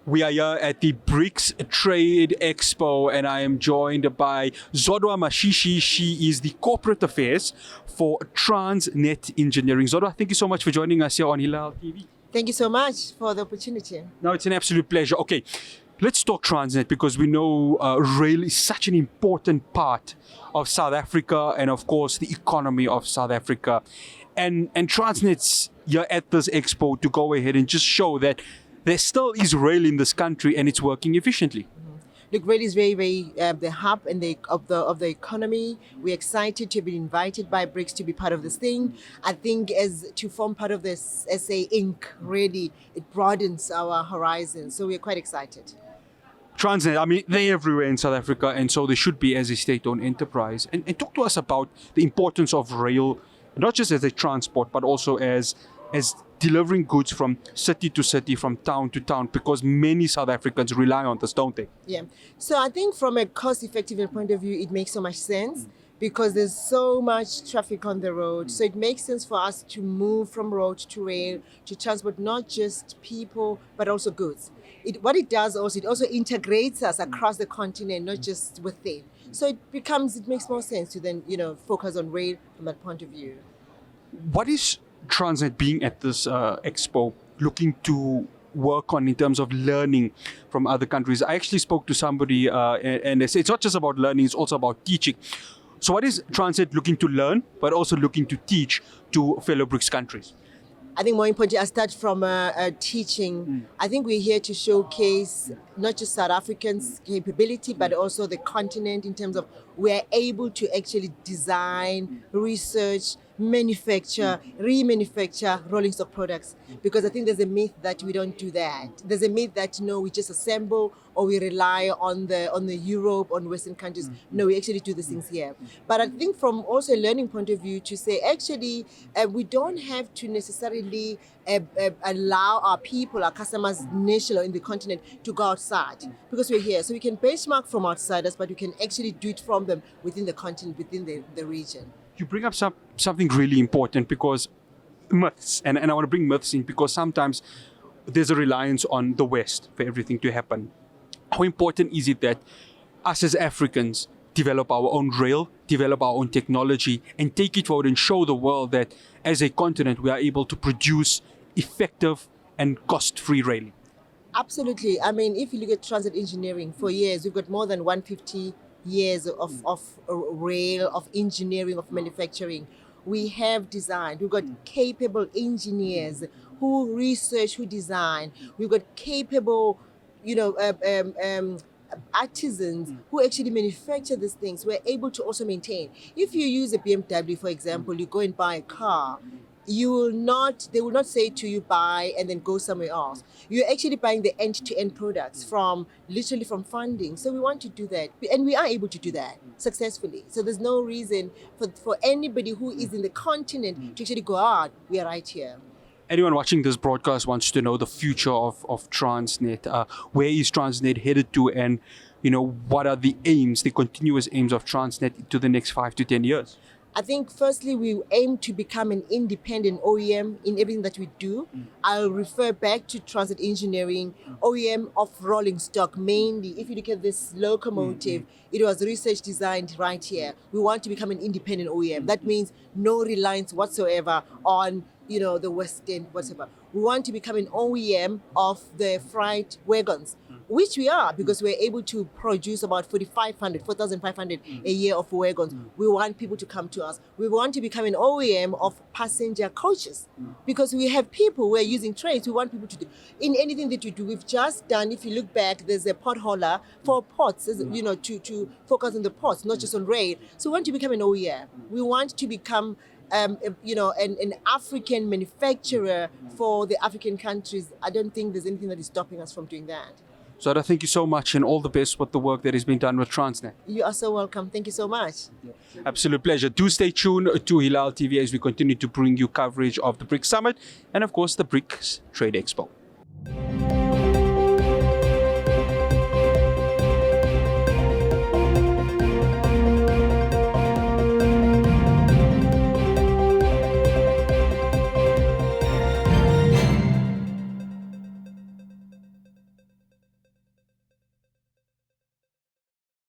We are here at the BRICS Trade Expo, and I am joined by ZODWA MASHISHI. She is the Corporate Affairs for Transnet Engineering. ZODWA, thank you so much for joining us here on Hilaal TV. Thank you so much for the opportunity. No, it's an absolute pleasure. Okay, let's talk Transnet, because we know rail is such an important part of South Africa and, of course, the economy of South Africa. And Transnet's here at this expo to go ahead and just show that there still is rail in this country and it's working efficiently. Look, rail is very, the hub and of the economy. We're excited to be invited by BRICS to be part of this thing. I think as to form part of this SA Inc., really, it broadens our horizon. So we're quite excited. Transnet, I mean, they're everywhere in South Africa, and so they should be as a state-owned enterprise. And talk to us about the importance of rail, not just as a transport, but also as delivering goods from city to city, from town to town, because many South Africans rely on this, don't they? Yeah. So I think from a cost-effective point of view, it makes so much sense because there's so much traffic on the road. So it makes sense for us to move from road to rail to transport not just people, but also goods. What it does also, it also integrates us across the continent, not just within. So it makes more sense to then, focus on rail from that point of view. What is Transnet being at this expo looking to work on in terms of learning from other countries? I actually spoke to somebody and they say it's not just about learning, it's also about teaching. So what is Transnet looking to learn, but also looking to teach to fellow BRICS countries? I think more importantly, I start from teaching. I think we're here to showcase not just South Africans' capability, but also the continent in terms of we're able to actually design, research, manufacture, remanufacture rolling stock products. Because I think there's a myth that we don't do that. There's a myth that, we just assemble or we rely on the Europe, on Western countries. No, we actually do these things here. But I think from also a learning point of view to say, actually, we don't have to necessarily allow our people, our customers, national in the continent to go outside because we're here. So we can benchmark from outsiders, but we can actually do it from them within the continent, within the region. You bring up something really important, because myths, and I want to bring myths in because sometimes there's a reliance on the West for everything to happen. How important is it that us as Africans develop our own rail, develop our own technology, and take it forward and show the world that as a continent we are able to produce effective and cost-free rail? Absolutely. I mean, if you look at transit engineering, for years, we've got more than 150 years of rail, of engineering, of manufacturing. We have designed, we've got capable engineers who research, who design. We've got capable, artisans who actually manufacture these things. We're able to also maintain. If you use a BMW, for example, you go and buy a car, they will not say to you buy and then go somewhere else. You're actually buying the end-to-end products literally from funding. So we want to do that. And we are able to do that successfully. So there's no reason for anybody who is in the continent to actually go out. We are right here. Anyone watching this broadcast wants to know the future of Transnet. Where is Transnet headed to, and what are the aims, the continuous aims of Transnet to the next 5 to 10 years? I think firstly, we aim to become an independent OEM in everything that we do. I'll refer back to transit engineering, OEM of rolling stock mainly. If you look at this locomotive, it was research designed right here. We want to become an independent OEM. That means no reliance whatsoever on the Western, whatever. We want to become an OEM of the freight wagons, which we are, because we're able to produce about 4,500 a year of wagons. We want people to come to us. We want to become an OEM of passenger coaches, because we have people who are using trains. We want people to do in anything that we do. We've just done, if you look back, there's a potholer for ports, to focus on the ports, not just on rail. So we want to become an OEM. We want to become an African manufacturer for the African countries. I don't think there's anything that is stopping us from doing that. Zoda, thank you so much, and all the best with the work that has been done with Transnet. You are so welcome. Thank you so much. Absolute pleasure. Do stay tuned to Hilaal TV as we continue to bring you coverage of the BRICS Summit and, of course, the BRICS Trade Expo.